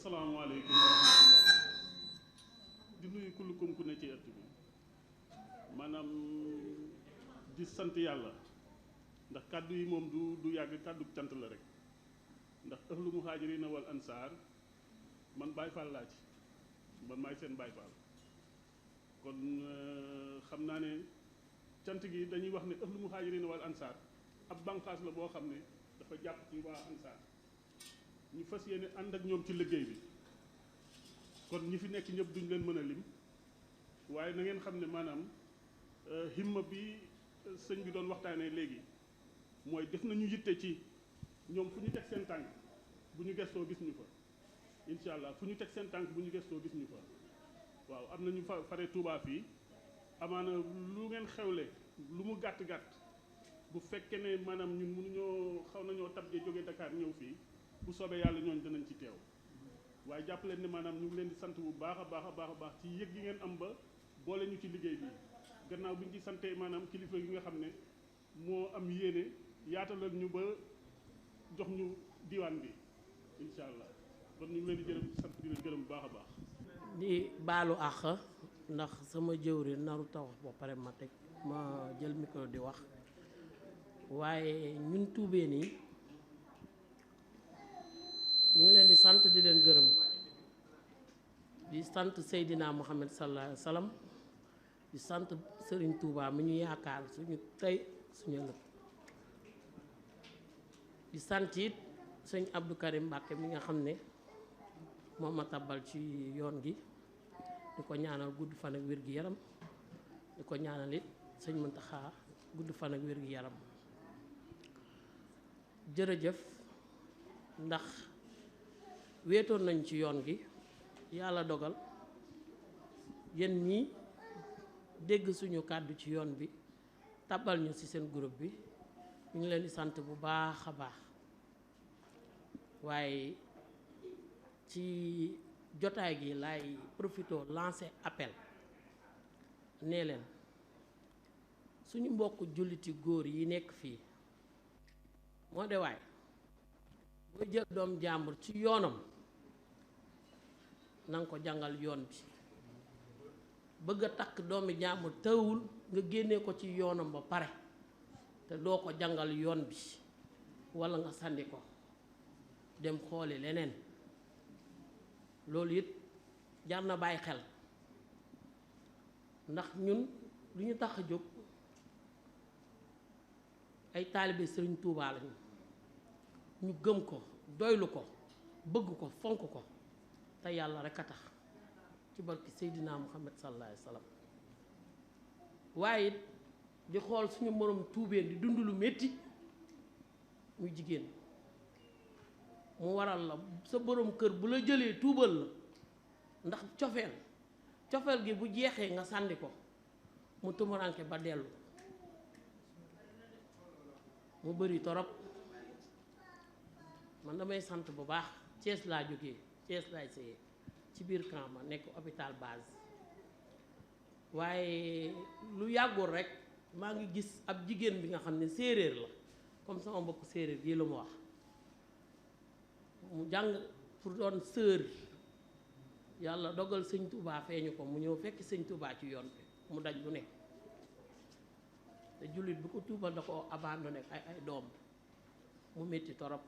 asalaamaaleykum wa rahmatullah di nuyu kullukum ku ne ci ëtt bi maanaam di sant yàlla ndax kàddu yi moom du yàgg kàddu cant la rek ndax ahlu muhaajirina wal ansaar man Baay Faal laa ci man maay seen Baay Faal kon xam naa ne cant gi dañuy wax ne ahlu muhaajirina wal ansaar ab bànqaas la boo xam ne dafa jàpp ci waa ansaar ñu fas yéene ànd ak ñoom ci liggéey bi kon ñi fi nekk ñëpp duñ leen mën a lim waaye na ngeen xam ne maanaam himma bi sëñ bi doon waxtaanee léegi mooy def nañu yitte ci ñoom fu ñu teg seen tànk bu ñu gestoo gis ñu fa incha allah fu ñu teg seen tànk bu ñu gestoo gis ñu fa waaw am na ñu fare Touba fii amaana lu ngeen xewle lu mu gàtt-gàtt bu fekkee ne maanaam ñun mënuñoo xaw nañoo tabje jóge Dakar ñëw fii bu soobee yàlla ñooñ danañ ci teew waaye jàpp leen ne maanaam ñu ngi leen di sant bu baax a baax a baax a baax ci yëg gi ngeen am ba boole ñu ci liggéey bi gannaaw bi ñu ci santee maanaam kilifa gi nga xam ne moo am yéene yaatalal ñu ba jox ñu diwaan bi incha allah kon ñu ngi leen di jërëm sant di leen gërëm bu baax a baax. di baalu àq ndax sama jëwri naru ta wax ba pare ma teg ma jël micro di wax waaye ñun tuubeen yi ñu ngi leen di sant di leen gërëm di sant Seydina Muhammad sallallahu alayhi wa sallam di sant Serigne Touba mi ñu yaakaar suñu tey suñu ëllëg di sant it sëñ Abdou Karim Mbàkke mi nga xam ne moom ma tabal ci yoon gi di ko ñaanal gudd fan ak wér gi yaram di ko ñaanal it sëñ Muntaxa gudd fan ak wér gi yaram jërëjëf ndax wéetoon nañ ci yoon gi yàlla dogal yéen ñii dégg suñu kàddu ci yoon bi tabal ñu ci seen groupe bi ñu ngi leen di sant bu baax a baax waaye ci jotaay gi laay profité lancer appel nee leen suñu mbokk julliti góor yi nekk fii moo de waay booy jël doom jàmbur ci yoonam nanga ko jàngal yoon bi bëgg a takk doomi jàmbur tëwul nga génnee ko ci yoonam ba pare te doo ko jàngal yoon bi walla nga sànni ko dem xooli leneen loolu it jar na bàyyi xel ndax ñun lu ñu tax a jóg ay taalibe Sëriñ Tuubaa lañu ñu gëm ko doylu ko bëgg ko fonk ko te yàlla rekk a tax ci barki Seydina Muhammad sallallahu alayhi wa sallam waaye it di xool suñu moroom tuubeen di dund lu metti muy jigéen mu waral la sa borom kër bu la jëlee tuubal la ndax cofeel gi bu jeexee nga sànni ko mu tumuranke ba dellu mu bari torop man damay sant bu baax Thiès laa jógee Thiès laay sëyee ci biir camp ma nekk hôpital base waaye lu yàggul rek maa ngi gis ab jigéen bi nga xam ne séeréer la comme sama mbokk séeréer yi lu mu wax mu jàng pour doon sœur yàlla dogal sëñ Touba feeñu ko mu ñëw fekk sëñ Touba ci yoon bi mu daj lu ne te jullit bu ko tuubal da ko abandonné ay doom mu metti torop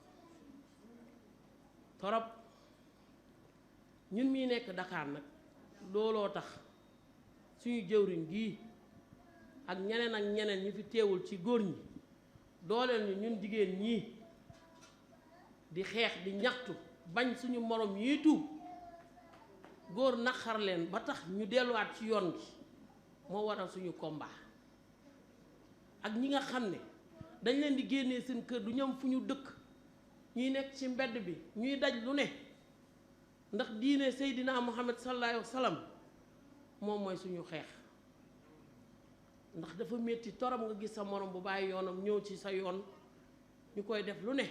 ñun mii nekk Dakar nag looloo tax suñu jëwriñ gii ak ñeneen ñi fi teewul ci góor ñi dooleel ñu ñun jigéen ñii di xeex di ñaxtu bañ suñu morom yi tuub góor naqar leen ba tax ñu delluwaat ci yoon gi moo waral suñu combat ak ñi nga xam ne dañ leen di génnee seen kër du ñam fu ñu dëkk ñuy nekk ci mbedd bi ñuy daj lu ne ndax diine Seydina Muhammad sallallahu alayhi wa sallam moom mooy suñu xeex ndax dafa metti torop nga gis sa morom bu bàyyi yoonam ñëw ci sa yoon ñu koy def lu ne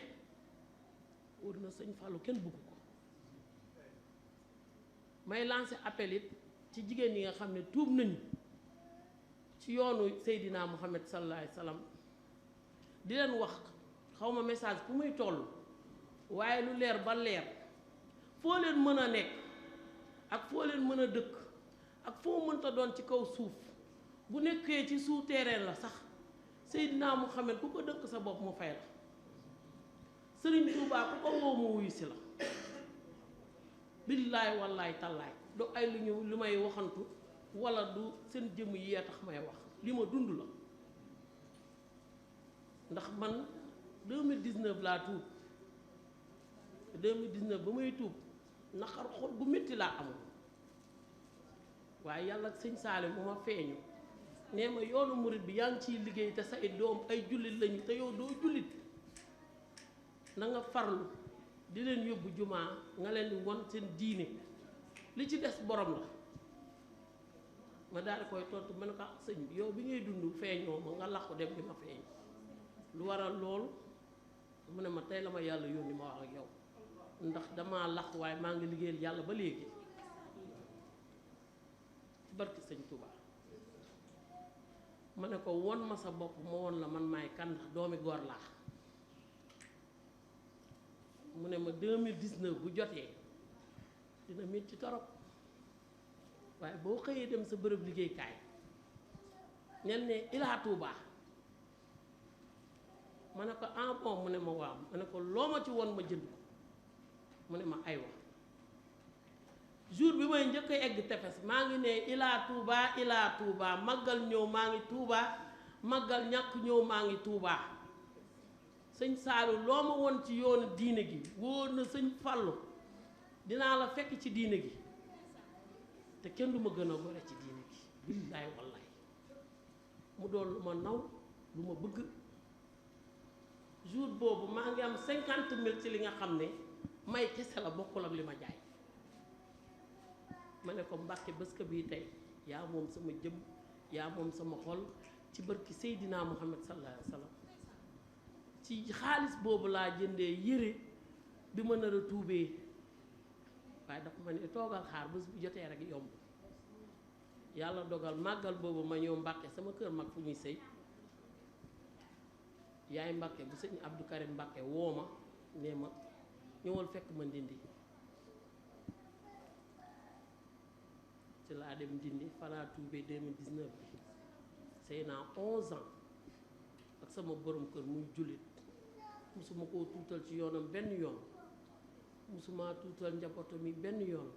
wër na sëñ Fallou kenn bëgg ko may lancer appel it ci jigéen yi nga xam ne tuub nañu ci yoonu Seydina Muhammad sallallahu alayhi wa sallam di leen wax xawma message fu muy toll waaye lu leer ba leer foo leen mën a nekk ak foo leen mën a dëkk ak foo mënta doon ci kaw suuf bu nekkee ci souterrain la sax Seydina Muhammad ku ko dëkk sa bopp mu fay la Sëriñ Tuubaa ku ko woo mu wuyu si la billaay wallaay tallaay du ay lu may waxantu wala du seen jëmm yi tax may wax li ma dund la ndax man 2019 laa tuub 2019 ba may tuub naqar xol bu métti laa amoon waaye yàlla ak sëñ Saaliw mu ma feeñu nee ma yoonu murit bi yaa ngi ciy liggéey te say doom ay jullit lañu te yow doo jullit na nga farlu di leen yóbbu jumaa nga leen di won seen diine li ci des borom la ma daal di koy tontu ma ne ko sëñ bi yow bi ngay dund feeñoo ma nga làqu dem di ma feeñ lu waral loolu mu ne ma tey la ma yàlla yónni ma wax ak yow ndax damaa làqu waaye maa ngi liggéeyal yàlla ba léegi ci barki sëñ Touba ma ne ko won ma sa bopp ma won la man maay kan ndax doomi góor laa mu ne ma 2019 bu jotee dina métti torop waaye boo xëyee dem sa bërëb liggéeykaay ñel ne Ila Touba ma ne ko en bon mu ne ma waaw ma ne ko loo ma ci won ma jënd ko mu ne ma aywa jour bi may njëkk a egg tefes maa ngi ne Ila Touba màggal ñëw maa ngi Touba màggal ñàkk ñëw maa ngi Touba sëñ Saalu loo ma won ci yoonu diine gi wóor na sëñ Fallu dinaa la fekk ci diine gi te kenn du ma gën a gore ci diine gi billaay wallaay mu doon lu ma naw lu ma bëgg jour boobu maa ngi am 50 000 ci li nga xam ne may kese la bokkul ak li ma jaay ma ne ko Mbàkke bés ka bii tey yaa moom sama jëm yaa moom sama xol ci barki Seydina Muhammad sallallahu alayhi wa sallam ci xaalis boobu laa jëndee yére bi ma nar a tuubee waaye dafa ma ne toogal xaar bés bu jotee rek yomb yàlla dogal màggal boobu ma ñëw Mbàkke sama kër mag fu ñuy sëy yaay Mbàkke bu sëñ Abdou Karim Mbàkke woo ma nee ma ñëwal fekk ma Ndindi ci laa dem Ndindi falaa tuubee 2019 bi sëy naa 11 ans ak sama borom kër muy jullit musuma koo tuutal ci yoonam benn yoon musuma tuutal njabootam yi benn yoon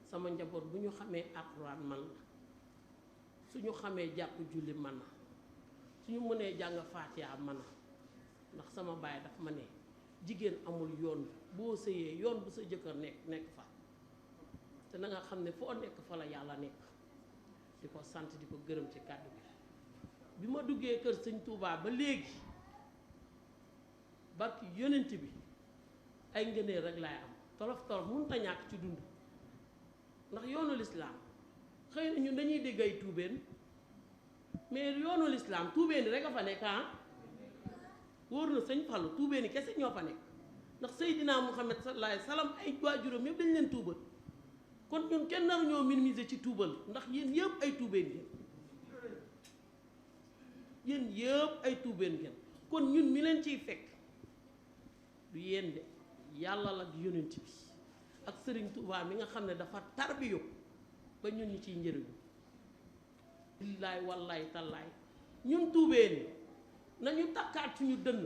sama njaboot bu ñu xamee alxuraan man la suñu xamee jàpp julli man na suñu mënee jàng faatiha man na ndax sama baay daf ma ne jigéen amul yoon boo sëyee yoon bu sa jëkkër nekk fa te na nga xam ne foo nekk fa la yàlla nekk di ko sant di ko gërëm ci kàddu bi ma duggee kër sëñ Touba ba léegi barki yonent bi ay ngëneel rek laay am tolof tolof mënut a ñàkk ci dund ndax yoonu lislaam xëy na ñun dañuy dégg ay tuubeen mais yoonu lislaam tuubeen rek a fa nekk wóor na sëñ Fallu tuubeen kese ñoo fa nekk ndax Seydina Muhammad sallallahu alayhi wa sallam ay waajuram yëpp dañ leen tuubal kon ñun kenn naru ñoo minimiser ci tuubal ndax yéen yëpp ay tuubeen ngeen yéen yëpp ay tuubeen ngeen kon ñun mi leen ciy fekk du yéen de yàlla la ak yonent bi ak sëriñ Touba mi nga xam ne dafa tarbiyo ba ñun ñu ciy njëriñu billaay wallaay tallaay ñun tuubeen nañu takkaat suñu dënn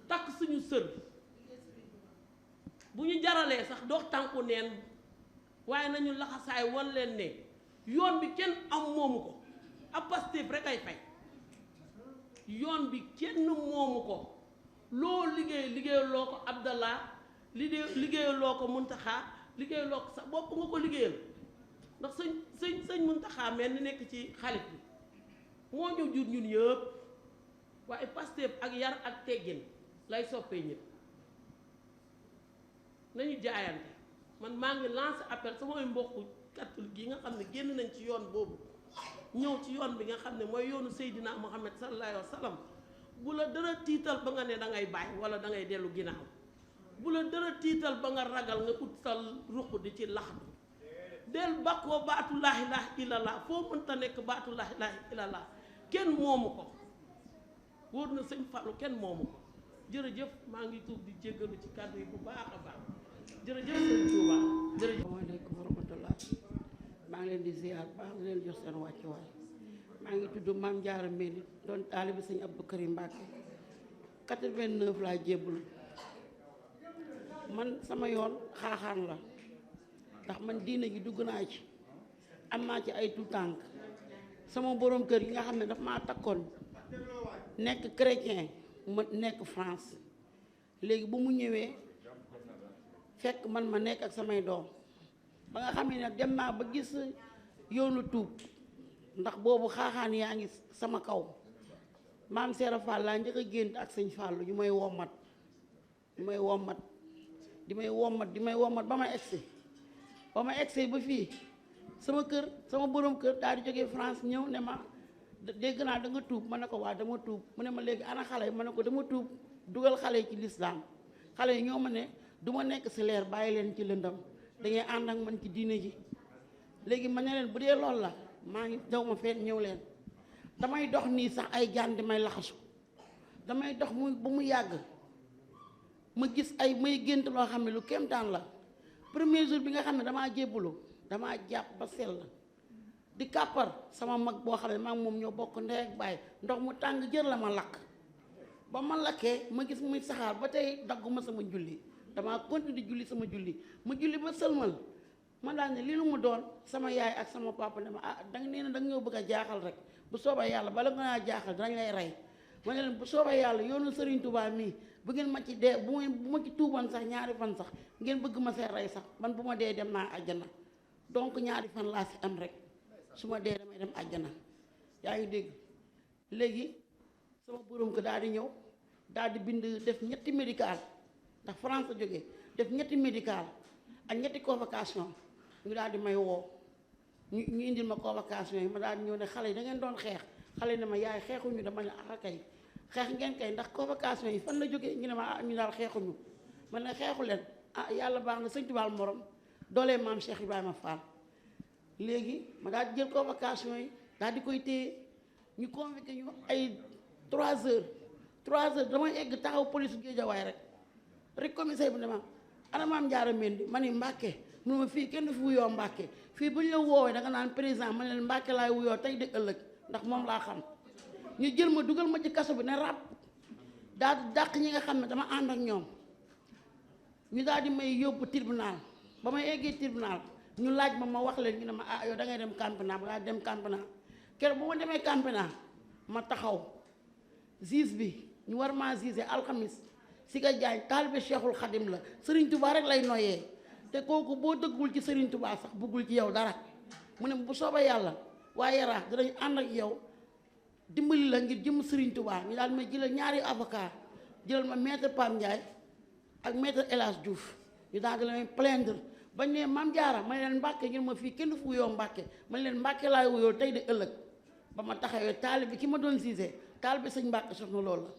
takk suñu sër bu ñu jaralee sax dox tànku neen waaye nañu laxasaay wan leen ne yoon bi kenn am moomu ko ab Pastef rek ay fay yoon bi kenn moomu ko loo liggéeyaloo ko Abdallah liggéeyaloo ko Muntaxa liggéeyaloo ko sa bopp nga ko liggéeyal ndax sëñ Muntaxa mel ni nekk ci xalif bi moo ñu jur ñun yëpp waaye Pastef ak yar ak teggin lay soppee ñëpp nañu jaayante man maa ngi lancé appel samay mbokku catholique yi nga xam ne génn nañ ci yoon boobu ñëw ci yoon bi nga xam ne mooy yoonu Seydina Muhammad sallallahu alayhi wa sallam bu la dara tiital ba nga ne da ngay bàyyi wala da ngay dellu ginnaaw bu la dara tiital ba nga ragal nga ut sal ruq di ci laxdu del bakkoo baatu laa ilaaha illallah foo mënta nekk baatu laa ilaaha illallah kenn moomu ko wóor na sëñ Fallu kenn moomu ko jërëjëf maa ngi tuub di jéggalu ci kàddu yi bu baax a baax jërëjëf Sëriñ Touba jërëjëf. asalaamaaleykum wa rahmatullah maa ngi leen di ziar baax di leen jox seen wàccuwaay maa ngi tudd Mame Diarra Mbéli doon taalibe sëñ Abdou Karim Mbacke 89 laa jébbul man sama yoon xaaxaan la ndax man diine ji dugg naa ci am naa ci ay tout tànk sama borom kër yi nga xam ne daf maa takkoon nekk chrétien ma nekk France léegi bu mu ñëwee fekk man ma nekk ak samay doom ba nga xam ne nag dem naa ba gis yoonu tuub ndax boobu xaaxaan yaa ngi sama kaw maam Seera Fall laa njëkk a gént ak sëñ Fallu ñu may wommat di may wommat ba ma egsi ba fii sama kër sama borom kër daal di jógee France ñëw ne ma dégg naa da nga tuub ma ne ko waa dama tuub mu ne ma léegi ana xale yi ma ne ko dama tuub dugal xale yi ci lislaam xale yi ñoo ma ne du ma nekk si leer bàyyi leen ci lëndam dangay ànd ak man ci diine ji léegi ma ne leen bu dee loolu la maa ngi daw ma fenn ñëw leen damay dox nii sax ay jaan di may laxasu damay dox ba mu yàgg ma gis may gént loo xam ne lu kéemtaan la premier jour bi nga xam ne damaa jébbalu damaa jàpp ba sell di kàppar sama mag boo xam ne maa ngi moom ñoo bokk ndey ak baay ndox mu tàng jër la ma lakk ba ma lakkee ma gis muy saxaar ba tey dagguma sama julli damaa continuer di julli sama julli ma julli ba sëlmal ma daal ne lii lu mu doon sama yaay ak sama papa ne ma danga nee na danga ñëw bëgg a jaaxal rek bu soobee yàlla bala nga naa jaaxal danañ lay rey ma ne leen bu soobee yàlla yoonu Serigne Touba mii bu ngeen ma ci dee bu ma ci tuuboon sax ñaari fan sax ngeen bëgg ma see rey sax man bu ma dee dem naa àjjana donc ñaari fan laa si am rek su ma dee damay dem àjjana yaa ngi dégg léegi sama borom ko daal di ñëw daal di bind def ñetti médical ndax France la jógee def ñetti médical ak ñetti convocation ñu daal di may woo ñu indil ma convocation yi ma daal di ñëw ne xale yi da ngeen doon xeex xale yi ne ma yaay xeexuñu dama ne kay xeex ngeen kay ndax convocation yi fan la jógee ñu ne ma ñu daal xeexuñu ma ne xeexu leen yàlla baax na sëñ Tuubaa morom doolee maam Cheikh Ibrahima Fall léegi ma daal di jël convocation yi daal di koy téye ñu convoqué ñu ay 3 heures damay egg taxaw police Géejawaay rek commissaire bi ne ma ana Mame Diarra Mbéli ma ni Mbàkke mu ma fii kenn fi wuyoo Mbàkke fii bu ñu la woowee da nga naan président ma ne leen Mbàkke laay wuyoo tey di ëllëg ndax moom laa xam ñu jël ma dugal ma ci kaso bi ne ràpp daal di dàq ñi nga xam ne dama ànd ak ñoom ñu daal di may yóbbu tribunal ba may eggee tribunal ñu laaj ma wax leen ñu ne ma yow da ngay dem camp pénal ma daal dem camp pénal keroog bu ma demee camp pénal ma taxaw juge bi ñu war maa juge alxamis si nga jaañ taalibe Cheikhul Khadim la Serigne Touba rek lay noyyee te kooku boo dëggul ci Serigne Touba sax bëggul ci yow dara mu ne bu soobee yàlla waaye Yaraax dinañ ànd ak yow dimbali la ngir jëm Serigne Touba ñu daal may jëlal ñaari avocat jëlal ma maître Pam Ndiaye ak maître El Hadj Diouf ñu daal di la may plaindre bañ ne Mame Diarra ma leen Mbàkke ñu ma fii kenn fu wuyoo Mbàkke ma leen Mbàkke laay wuyoo tey de ëllëg ba ma taxawee taalibe ki ma doon gisee taalibe sëñ Mbàkke soxna loolu la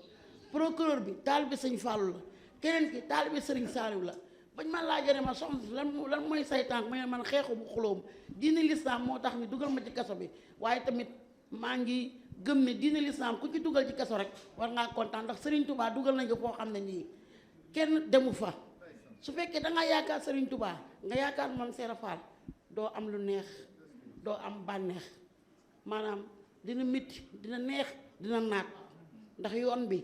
procureur bi taalibe sëñ Fallou la keneen ki taalibe sëriñ Saliou la bañ ma laajee ne ma soxna lan mooy say tànk ma ne man xeexu bu xulóom diine lislaam moo tax ñu dugal ma ci kaso bi waaye tamit maa ngi gëm ne diine lislaam ku ci dugal ci kaso rek war ngaa kontaan ndax Serigne Touba dugal nañ ko foo xam ne nii kenn demu fa su fekkee da ngaa yaakaar Serigne Touba nga yaakaar Mame Seera Fall doo am lu neex doo am bànneex maanaam dina métti dina neex dina naat ndax yoon bi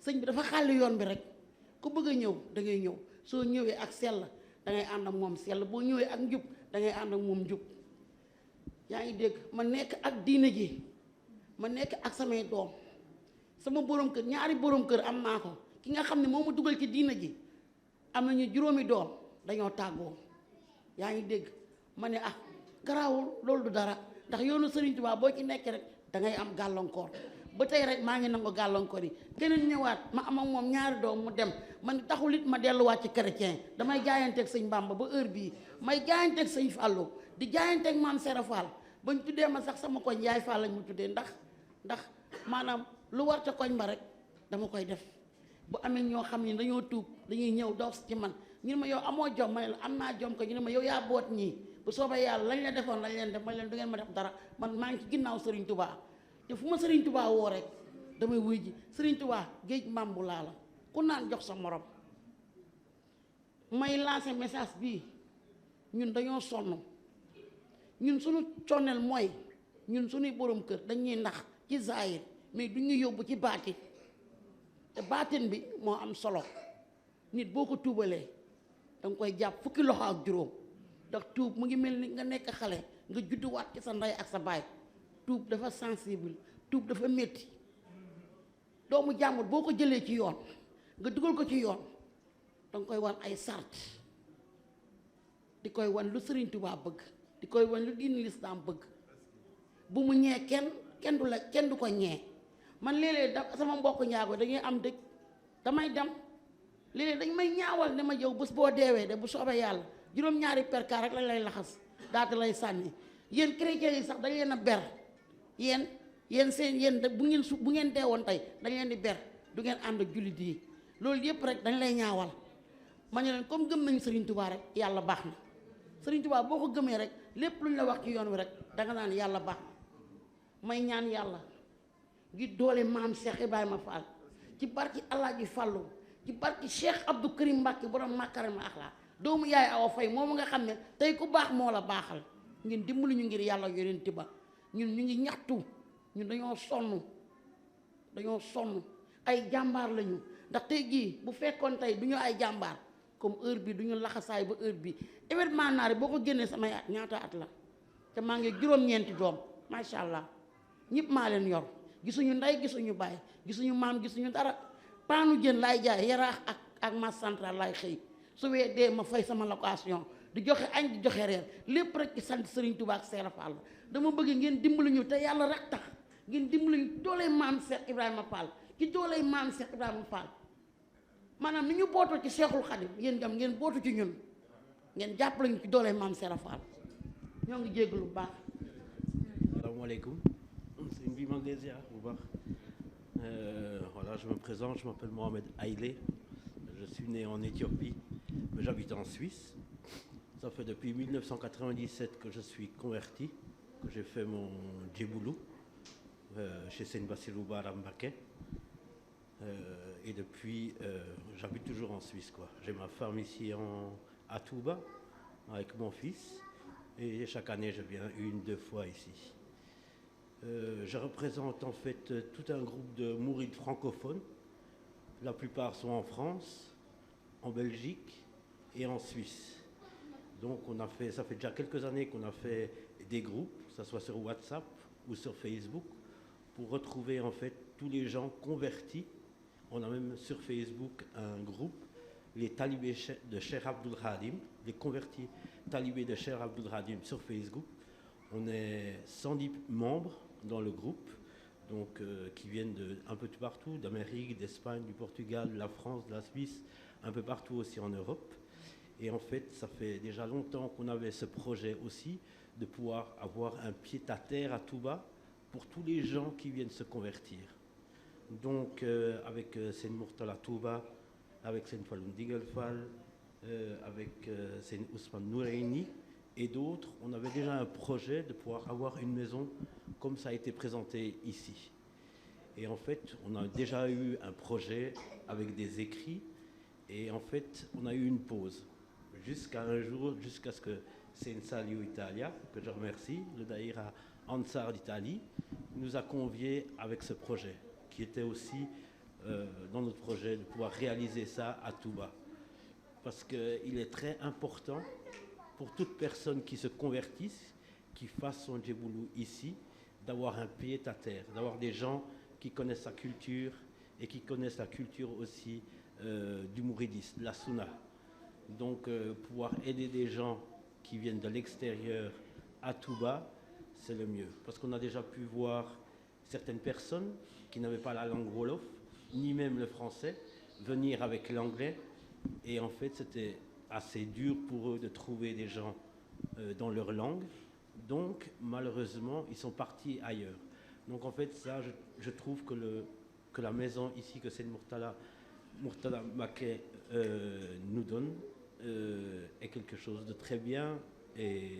sëñ bi dafa xàlli yoon bi rek ku bëgg a ñëw da ngay ñëw soo ñëwee ak sell da ngay ànd ak moom sell boo ñëwee ak njub da ngay ànd ak moom njub yaa ngi dégg ma nekk ak diine ji ma nekk ak samay doom sama borom kër ñaari borom kër am naa ko ki nga xam ne moo ma dugal ci diine ji am nañu juróomi doom dañoo tàggoo yaa ngi dégg ma ne garaawul loolu du dara ndax yoonu Serigne Touba boo ci nekk rek da ngay am gàllankoor ba tey rek maa ngi nangu gàllankoor yi keneen ñëwaat ma am ak moom ñaari doom mu dem man taxul it ma delluwaat ci chrétien damay jaayanteeg sëñ Bamba ba heure bii may jaayanteeg sëñ Fallou di jaayanteeg Mame Seera Fall bañ tuddee ma sax sama koñ Yaay Fall lañ mu tuddee ndax maanaam lu war ca koñ ba rek dama koy def bu amee ñoo xam ne dañoo tuub dañuy ñëw dox ci man ñu ne ma yow amoo jom ma ne la am naa jom ko ñu ne ma yow yaa boot ñii bu soobee yàlla lañ la defoon lañ leen def ma leen du ngeen ma def dara man maa ngi ci ginnaaw Serigne Touba te fu ma Serigne Touba woo rek damay wuy ji Serigne Touba géej mbambu laa la ku naan jox sa morom may lancer message bii ñun dañoo sonn ñun suñu conneel mooy ñun suñuy borom kër dañuy ndax ci zaahir mais du ñu yóbbu ci baatin te baatin bi moo am solo nit boo ko tuubalee danga koy jàpp fukki loxo ak juróom ndax tuub mu ngi mel ni nga nekk xale nga judduwaat ci sa ndey ak sa baay tuub dafa sensible tuub dafa métti doomu jàmbur boo ko jëlee ci yoon nga dugal ko ci yoon danga koy wan ay sart di koy wan lu Sëriñ Tuubaa bëgg di koy wan lu diini lislaam bëgg bu mu ñee kenn du ko ñee man léeg-léeg da sama mbokk njaago dañuy am dëj damay dem léeg-léeg dañ may ñaawal ne ma yow bés boo deewee de bu soobee yàlla juróom-ñaari perkaar rek lañ lay laxas daata lay sànni yéen chrétiens yi sax dañ leen a ber yéen seen yéen bu ngeen deewoon tey dañ leen di ber du ngeen ànd ak jullit yi loolu yëpp rek dañ lay ñaawal ma ne leen comme gëm nañ Serigne Touba rek yàlla baax na Serigne Touba boo ko gëmee rek lépp lu ñu la wax ci yoon wi rek danga naan yàlla baax na may ñaan yàlla ngir doole maam Cheikh Ibrahima Fall ci barki Alaaji Fallu ci barki Cheikh Abdou Karim Mbacke borom Makarima Akhlaq doomu yaay Awa Faye moom nga xam ne tey ku baax moo la baaxal ngeen dimbali ñu ngir yàlla yonent ba ñun ñu ngi ñaxtu ñun dañoo sonn ay jàmbaar lañu ndax tey jii bu fekkoon tey du ñu ay jàmbaar comme heure bi du ñu laxasaay ba heure bi événement naari boo ko génnee samay at ñaata at la te maa ngi juróom-ñeenti doom macha allah ñëpp maa leen yor gisuñu ndey gisuñu baay gisuñu maam gisuñu dara paanu jën laay jaay yaraax ak mas central laay xëy su wee dee ma fay sama location di joxe añ di joxe reer lépp rek ci sant Serigne Touba ak Seera Fall dama bëgg ngeen dimbali ñu te yàlla rek tax ngeen dimbali ñu doolee maam Cheikh Ibrahima Fall ci doolee maam Cheikh Ibrahima Fall maanaam ni ñu bootoo ci Cheikhul Khadim yéen tam ngeen bootu ci ñun ngeen jàppale ñu ci doolee maam Seera Fall ñoo ngi jégg lu baax. Asalaamaaleykum sëñ bi mag les bu baax voilà, je me présente, je m'appelle Mohamed Aïlé, je suis né en Éthiopie, mais j'habite en Suisse. Ça fait depuis 1997 que je suis converti, que j'ai fait mon djiboulou chez Seigne Bassirou Bara Mbacké. Et depuis, j'habite toujours en Suisse, quoi. J'ai ma femme ici à Touba avec mon fils, et chaque année je viens 1-2 fois ici. Je représente en fait tout un groupe de mourides francophones. La plupart sont en France, en Belgique et en Suisse. Donc ça fait déjà quelques années qu'on a fait des groupes, que ce soit sur WhatsApp ou sur Facebook, pour retrouver en fait tous les gens convertis. On a même sur Facebook un groupe, les talibés de Cheikh Abdul Khadim, les convertis talibés de Cheikh Abdul Khadim sur Facebook. On est 110 membres dans le groupe, donc qui viennent un peu de partout, d'Amérique, d'Espagne, du Portugal, de la France, de la Suisse, un peu partout aussi en Europe. Et en fait, ça fait déjà longtemps qu'on avait ce projet aussi de pouvoir avoir un pied-à-terre à Touba pour tous les gens qui viennent se convertir. Donc avec Seigne Mourtala Touba, avec Seigne Falloum Digal Fall, avec Seigne Ousmane Noureini et d'autres, on avait déjà un projet de pouvoir avoir une maison comme ça a été présenté ici. Et en fait, on a déjà eu un projet avec des écrits et en fait, on a eu une pause jusqu'à un jour, jusqu'à ce que Seigne Saliou Italia, que je remercie, le Daïra Ansar d'Italie, nous a conviés avec ce projet qui était aussi dans notre projet de pouvoir réaliser ça à Touba. Parce qu'il est très important pour toute personne qui se convertisse, qui fasse son djiboulou ici, d'avoir un pied à terre, d'avoir des gens qui connaissent sa culture et qui connaissent la culture aussi du mouridisme, de la sunna. Donc pouvoir aider des gens qui viennent de l'extérieur à Touba, c'est le mieux. Parce qu'on a déjà pu voir certaines personnes qui n'avaient pas la langue wolof, ni même le français, venir avec l'anglais. Et en fait, c'était assez dur pour eux de trouver des gens dans leur langue. Donc, malheureusement, ils sont partis ailleurs. Donc, en fait, ça, je trouve que la maison ici, que Seigne Mourtala Mbacké nous donne, est quelque chose de très bien. Et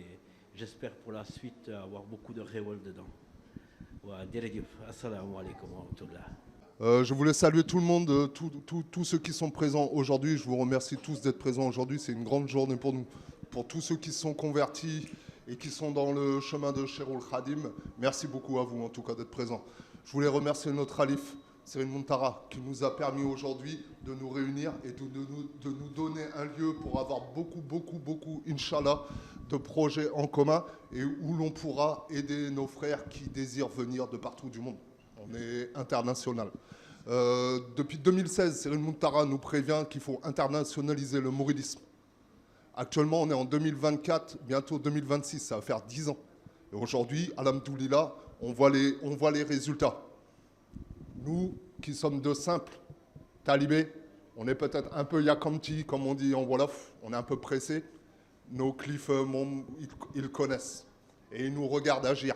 j'espère pour la suite avoir beaucoup de révolte dedans. Wa jërëjëf assalaamu aleykum wa rahmatullah. Je voulais saluer tout le monde, tous ceux qui sont présents aujourd'hui. Je vous remercie tous d'être présents aujourd'hui. C'est une grande journée pour nous. Pour tous ceux qui se sont convertis et qui sont dans le chemin de Cheikhoul Khadim, merci beaucoup à vous en tout cas d'être présents. Je voulais remercier notre Khalif, Serigne Muntara, qui nous a permis aujourd'hui de nous réunir et de nous donner un lieu pour avoir beaucoup, Inch'Allah, de projets en commun et où l'on pourra aider nos frères qui désirent venir de partout du monde. On est international. Depuis 2016, Serigne Muntara nous prévient qu'il faut internationaliser le mouridisme. Actuellement, on est en 2024, bientôt 2026, ça va faire 10 ans. Et aujourd'hui, alhamdoulilah, on voit les résultats. Nous, qui sommes de simples talibés, on est peut-être un peu yakamti, comme on dit en Wolof, on est un peu pressés. Nos cliffs, ils connaissent et ils nous regardent agir.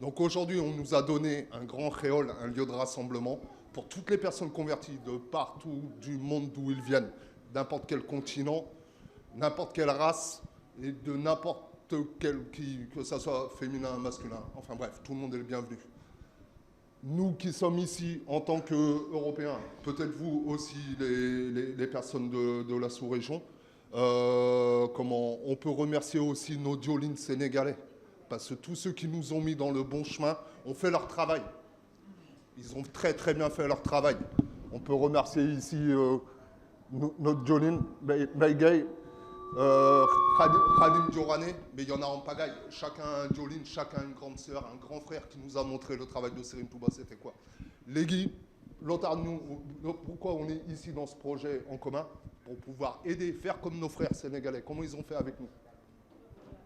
Donc aujourd'hui, on nous a donné un grand créole, un lieu de rassemblement pour toutes les personnes converties de partout du monde d'où ils viennent, n'importe quel continent, n'importe quelle race et de n'importe quel, que ça soit féminin, masculin, enfin bref, tout le monde est le bienvenu. Nous qui sommes ici en tant qu'Européens, peut-être vous aussi les personnes de la sous-région, on peut remercier aussi nos diolines sénégalais, parce que tous ceux qui nous ont mis dans le bon chemin ont fait leur travail. Ils ont très bien fait leur travail. On peut remercier ici notre dioline, Baygay, Khadim Diorane, mais il y en a en pagaille. Chacun un dioline, chacun une grande sœur, un grand frère qui nous a montré le travail de Serigne Touba, c'était quoi. Les Guy, pourquoi on est ici dans ce projet en commun? Pour pouvoir aider, faire comme nos frères sénégalais, comment ils ont fait avec nous.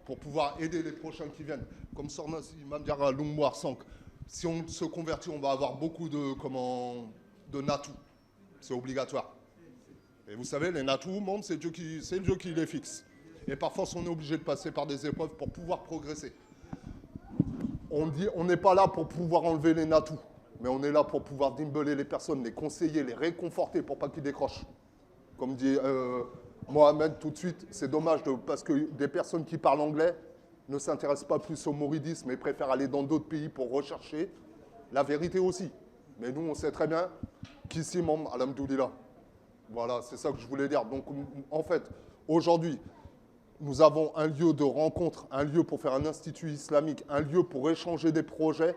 Pour pouvoir aider les prochains qui viennent. Comme Sornasi, Mamdiara, Lungmoar, Sank. Si on se convertit, on va avoir beaucoup de natou. C'est obligatoire. Et vous savez, les natou, c'est Dieu qui les fixe. Et parfois, on est obligé de passer par des épreuves pour pouvoir progresser. On n'est pas là pour pouvoir enlever les natou, mais on est là pour pouvoir dimbeler les personnes, les conseiller, les réconforter pour pas qu'ils décrochent. Comme dit Mohamed tout de suite, c'est dommage parce que des personnes qui parlent anglais ne s'intéressent pas plus au mouridisme et préfèrent aller dans d'autres pays pour rechercher la vérité aussi. Mais nous, on sait très bien qu'ici, alhamdoulilah. Voilà, c'est ça que je voulais dire. Donc, en fait, aujourd'hui, nous avons un lieu de rencontre, un lieu pour faire un institut islamique, un lieu pour échanger des projets,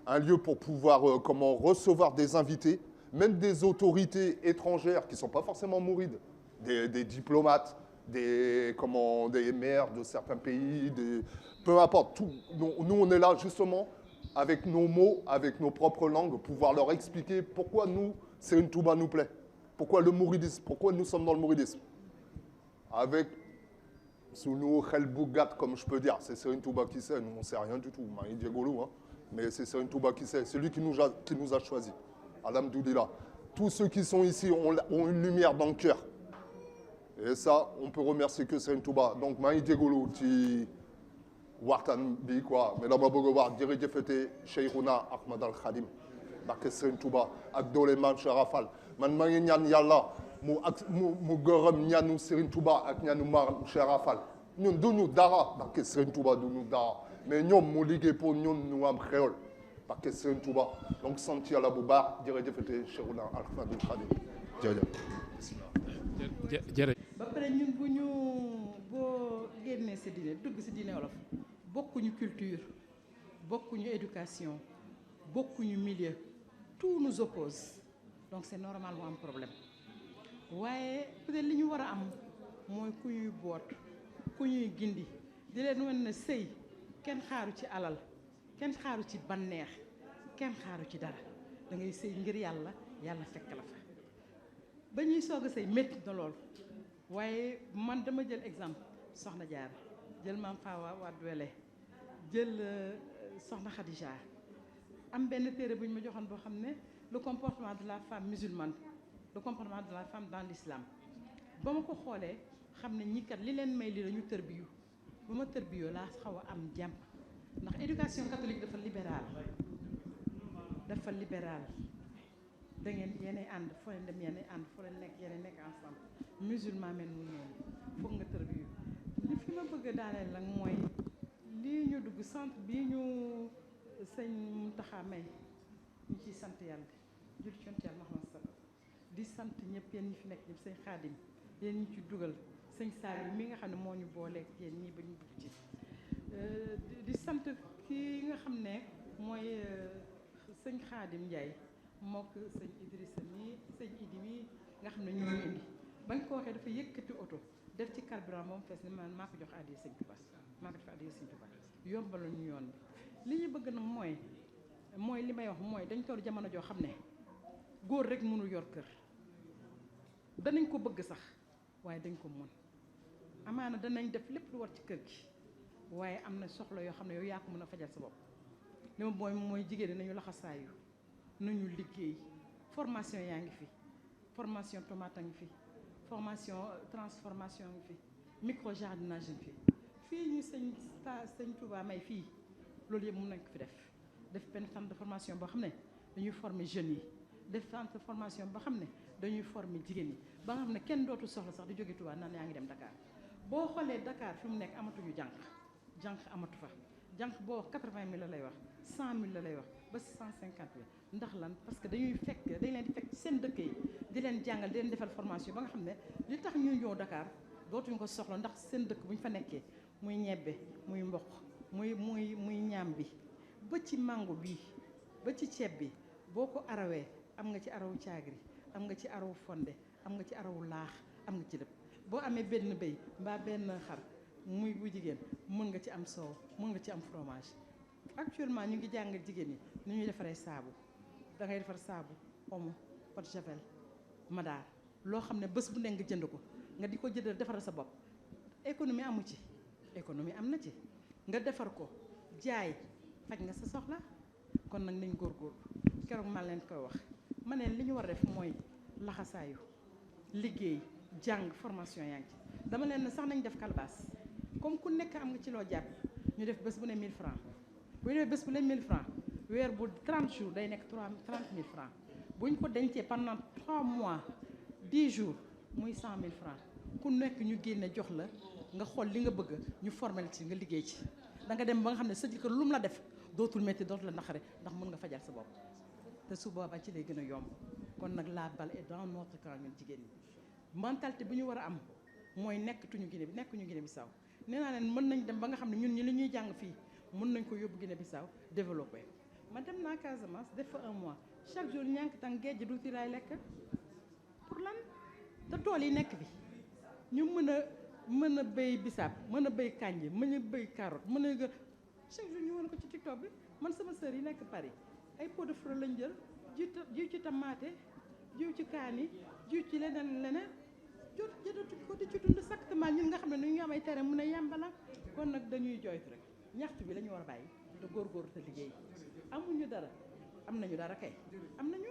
un lieu pour pouvoir recevoir des invités, même des autorités étrangères qui ne sont pas forcément mourides, des diplomates, des maires de certains pays, peu importe. Nous, on est là justement avec nos mots, avec nos propres langues, pouvoir leur expliquer pourquoi nous, Serigne Touba nous plaît. Pourquoi le mouridisme? Pourquoi nous sommes dans le mouridisme? Avec sous nous, Khelbougat, comme je peux dire, c'est Serigne Touba qui sait, nous on ne sait rien du tout, Maï Diegolou, hein, mais c'est Serigne Touba qui sait, c'est lui qui nous a choisis. Alhamdoulilah. Tous ceux qui sont ici ont une lumière dans le cœur. Et ça, on peut remercier que Serigne Touba. Donc, Maï Diegolou, qui Wartan Bi, quoi, mais là, je vais voir, dirigé fêté Cheikhouna Ahmad al-Khadim, barke Serigne Touba, ak doole Maam Cheikh Rafal. Man maa ngi ñaan yàlla mu gërëm ñaanu Serigne Touba ak ñaanu Maam Cheikh Rafal. Ñun duñu dara barke Serigne Touba duñu dara mais ñoom mu liggéey pour ñun ñu am xéewal barke Serigne Touba donc sant yàlla bu baax jërëjëfate Cheikhouna Ahmadul Khadim jërëjëf. ba pare ñun boo génnee sa diine dugg si diine wolof bokkuñu culture bokkuñu éducation bokkuñu milieu tout nous oppose donc c'est normal mu am problème waaye peut-être li ñu war a am mooy ku ñuy boot ku ñuy gindi di leen wan ne sëy kenn xaaru ci alal kenn xaaru ci banneex kenn xaaru ci dara da ngay sëy ngir yàlla yàlla fekk la fa ba ñuy soog a sëy métti na loolu waaye man dama jël exemple soxna Jaara jël maam Fawa Wadwele jël soxna Khadija am benn téere bu ñu ma joxoon boo xam ne le comportement de la femme musulmane le comportement de la femme dans l'islam ba ma ko xoolee xam ne ñi kat li leen may li la ñu tërbiyu ba ma tërbiyoo laa xaw a am jàmm ndax éducation catholique dafa libéral da ngeen yéenay ànd foo leen dem yéenay ànd foo leen nekk yéenay nekk ensemble musulman mel mu noonu foog nga tërbiyu li fi ma bëgg a daaneel nag mooy lii ñu dugg centre bii ñu sëñ Mountakha may ñu ciy sant yàlla jul cont yàlla Muhammad sallallahu di sant ñëpp yéen ñi fi nekk ñëpp sëñ Xaadim yéen ñi ci dugal sëñ Saliou mi nga xam ne moo ñu booleeg yéen ñii ba ñu dugg ci di sant kii nga xam ne mooy sëñ Xaadim Ndiaye mook sëñ Idrissa mi sëñ Idi mi nga xam ne ñu ngi indi bañ ko waxee dafa yëkkati oto def ci carburant moom fees ni man maa ko jox addiya sëñ Touba maa ko def addiya sëñ Touba yombal ñu yoon bi li ñu bëgg nag mooy li may wax mooy dañ toll jamono joo xam ne góor rek mënul yor kër danañ ko bëgg sax waaye dañ ko mën amaana danañ def lépp lu war ci kër gi waaye am na soxla yoo xam ne yow yaa ko mën a fajal sa bopp li ma mooy jigéen ñi nañu laxasaayu nañu liggéey formation yaa ngi fi formation tomate a ngi fi formation transformation ngi fi micro jardinage ngi fi fii ñu sëñ Touba may fii loolu yëpp mën nañ ko fi def benn centre de formation boo xam ne dañuy former jeunes yi def centre de formation boo xam ne dañuy former jigéen yi ba nga xam ne kenn dootu soxla sax di jóge Touba naan yaa ngi dem Dakar boo xoolee Dakar fi mu nekk amatuñu jànq amatu fa jànq boo wax 80 000 la lay wax 100 000 la lay wax ba 150 000 ndax lan parce que dañ leen di fekk ci seen dëkk yi di leen jàngal di leen defal formation ba nga xam ne li tax ñuy ñëw Dakar dootuñu ko soxla ndax seen dëkk bu ñu fa nekkee muy ñebbe muy mboq muy ñaam bi ba ci mango bi ba ci ceeb bi boo ko arawee am nga ci arawu caagri am nga ci arawu fonde am nga ci arawu laax am nga ci lépp boo amee benn béy mbaa benn xar muy bu jigéen mën nga ci am soow mën nga ci am fromage actuellement ñu ngi jàngal jigéen ñi ni ñuy defaree saabu da ngay defar saabu omo pot de javel madaar loo xam ne bés bu nekk nga jënd ko nga di ko jëndal defaral sa bopp économie amu ci économie am na ci nga defar ko jaay faj nga sa soxla kon nag nañ góorgóorlu keroog maa leen koy wax ma ne li ñu war a def mooy laxasaayu liggéey jàng formation yaa ngi ci dama leen ne sax nañ def calebasse comme ku nekk am nga ci loo jàpp ñu def bés bu ne 1000 francs bu ñu def bés bu ne 1000 francs weer bu 30 jours day nekk 30 000 francs bu ñu ko dencee pendant 3 mois 10 jours muy 100 000 francs ku nekk ñu génne jox la nga xool li nga bëgg ñu formel ci nga liggéey ci da nga dem ba nga xam ne sa jëkkër lu mu la def dootul métti dootul la naqare ndax mën nga fajal sa bopp te su boobaa ci lay gën a yomb kon nag la balle est dans notre camp ñun jigéen ñi mentalité bi ñu war a am mooy nekkuñu Guinée Bissau nee naa leen mën nañ dem ba nga xam ne ñun ñi li ñuy jàng fii mën nañ ko yóbbu Guinée Bissau développé ma dem naa Casamance def fa 1 mois chaque jour ñànk tàng géej duuti laay lekk pour lan te tool yi nekk bi ñu mën a béy bisaab mën a béy kànja mën a béy carotte mën a chaque jour ñu wan ko ci TikTok bi man sama sœur yi nekk Paris ay pot de fleur lañ jël jiw ci tamaate jiw ci kaani jiw ci leneen jotatu ko di ci dund exactement ñun nga xam ne ñu am ay tere mun a yàmbala kon nag dañuy joytu rek ñaxtu bi la ñu war a bàyyi te góorgóorlu te liggéey amuñu dara am nañu dara kay am nañu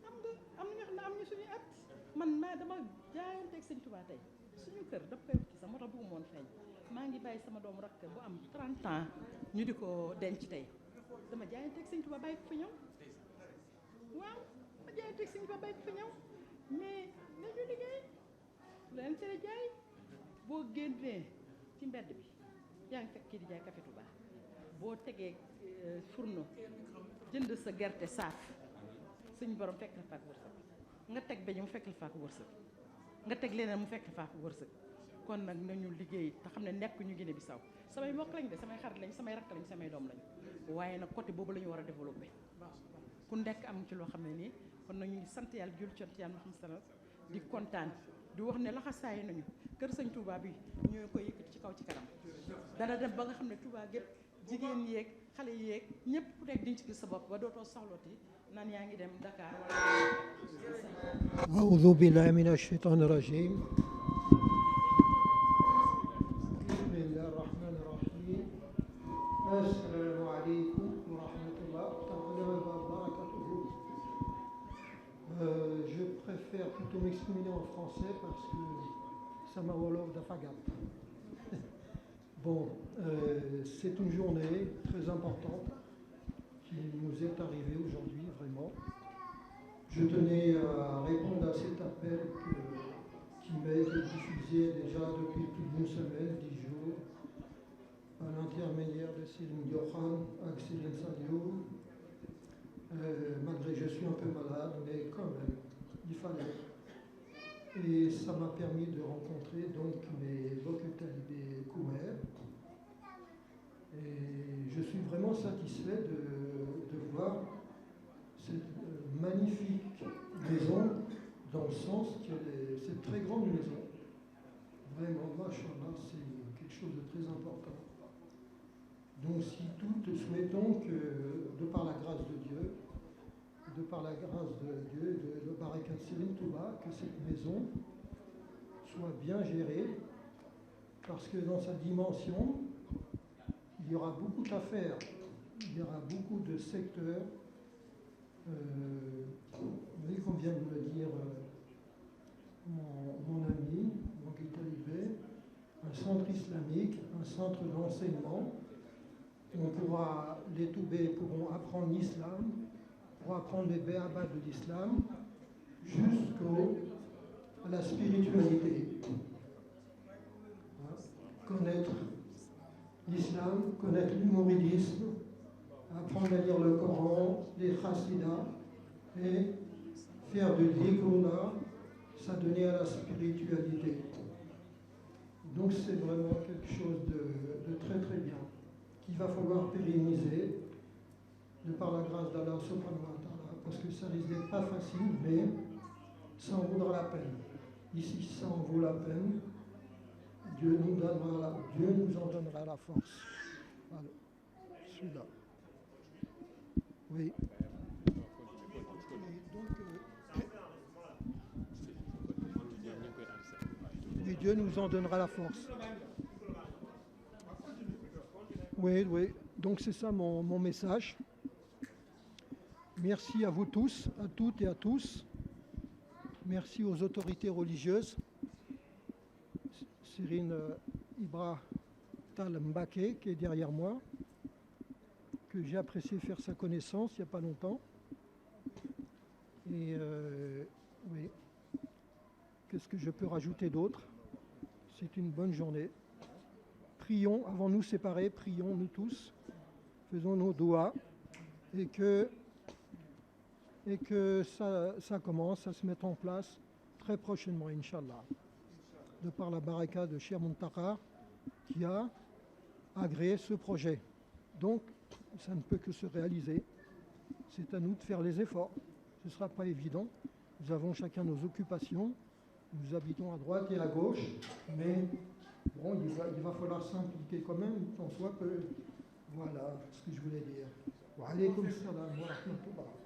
am nga am nañu xam ne am ñu suñuy at man maa dama jaayanteeg sëñ Tuubaa tey suñu kër daf koy ci sax moo tax bëggu moon feeñ maa ngi bàyyi sama doomu rakk bu am 30 ans ñu di ko denc tey dama jaayanteeg sëñ Tuubaa bàyyi ko fi ñëw waaw ma jaayanteeg sëñ Tuubaa bàyyi ko fi ñëw mais nañu liggéey leen cere jaay boo génnee ci mbedd bi yaa ngi fekk kii di jaay café Touba boo tegee fourneau jënd sa gerte saaf suñ borom fekk la faak wërsëg nga teg beñ mu fekk la faak wërsëg nga teg leneen mu fekk la faak wërsëg kon nag nañu liggéey te xam ne nekk ñu Guinée Bissau samay mbokk lañ de samay xarit lañ samay rakk lañ samay doom lañ waaye nag côté boobu la ñu war a développé ku nekk am ci loo xam ne nii kon nag ñu ngi sant yàlla jul cont yàlla xam sana di kontaan di wax ne laxasaayi nañu kër sëñ Touba bi ñoo koy yëkkati ci kaw ci kanam dana dem ba nga xam ne Touba gépp jigéen yeeg xale yeeg ñëpp ku nekk diñ ci gis sa bopp ba dootoo soxlooti naan yaa ngi dem Dakar wala أعوذ بالله من الشيطان الرجيم بسم الله الرحمن الرحيم السلام عليكم ورحمة الله تعالى وبركاته. Je préfère plutôt m'exprimer en français parce que ça m'a wolof d'afagap. Bon, c'est une journée très importante qui nous est arrivée aujourd'hui, vraiment. Je tenais à répondre à cet appel qui m'a été diffusé déjà depuis plus d'une semaine, 10 jours, à l'intermédiaire de Céline Diokhan, avec Céline Sadio. Malgré que je suis un peu malade. ça m'a permis de rencontrer donc mes Bokk Talibé Koumer. Et je suis vraiment satisfait de voir cette magnifique maison, dans le sens que cette très grande maison. Vraiment, machallah, c'est quelque chose de très important. Donc si toutes souhaitons que, de par la grâce de Dieu, de Barakat Serigne Touba, que cette maison soit bien gérée, parce que dans sa dimension, il y aura beaucoup à faire, il y aura beaucoup de secteurs, oui, comme vient de me le dire mon ami, Bokk Talibé, un centre islamique, un centre d'enseignement, où les Toubés pourront apprendre l'islam, pour apprendre les béabas de l'islam, jusqu'à la spiritualité. Connaître l'islam, connaître l'humoridisme, apprendre à lire le Coran, les chassidas, et faire de dhikrullah, s'adonner à la spiritualité. Donc c'est vraiment quelque chose de très très bien, qu'il va falloir pérenniser, de par la grâce d'Allah subhanahu wa ta'ala, parce que ça risque d'être pas facile, mais ça en vaudra la peine. Ici, ça en vaut la peine. Dieu nous en donnera la force. Voilà. Celui-là. Oui. Oui, Dieu nous en donnera la force. Oui, oui. Donc c'est ça mon message. Merci à vous tous, à toutes et à tous. Merci aux autorités religieuses. Serigne Ibra Tall Mbacké, qui est derrière moi, que j'ai apprécié faire sa connaissance il n'y a pas longtemps. Et oui, qu'est-ce que je peux rajouter d'autre? C'est une bonne journée. Prions, avant de nous séparer, prions nous tous, faisons nos doigts, et que ça commence à se mettre en place très prochainement, Inch'Allah, de par la baraka de Cheikh Mountakha qui a agréé ce projet. Donc, ça ne peut que se réaliser. C'est à nous de faire les efforts. Ce ne sera pas évident. Nous avons chacun nos occupations. Nous habitons à droite et à gauche. Mais bon, il va falloir s'impliquer quand même, tant soit peu. Voilà ce que je voulais dire. Wa alaykoum salam wa rahmatullah.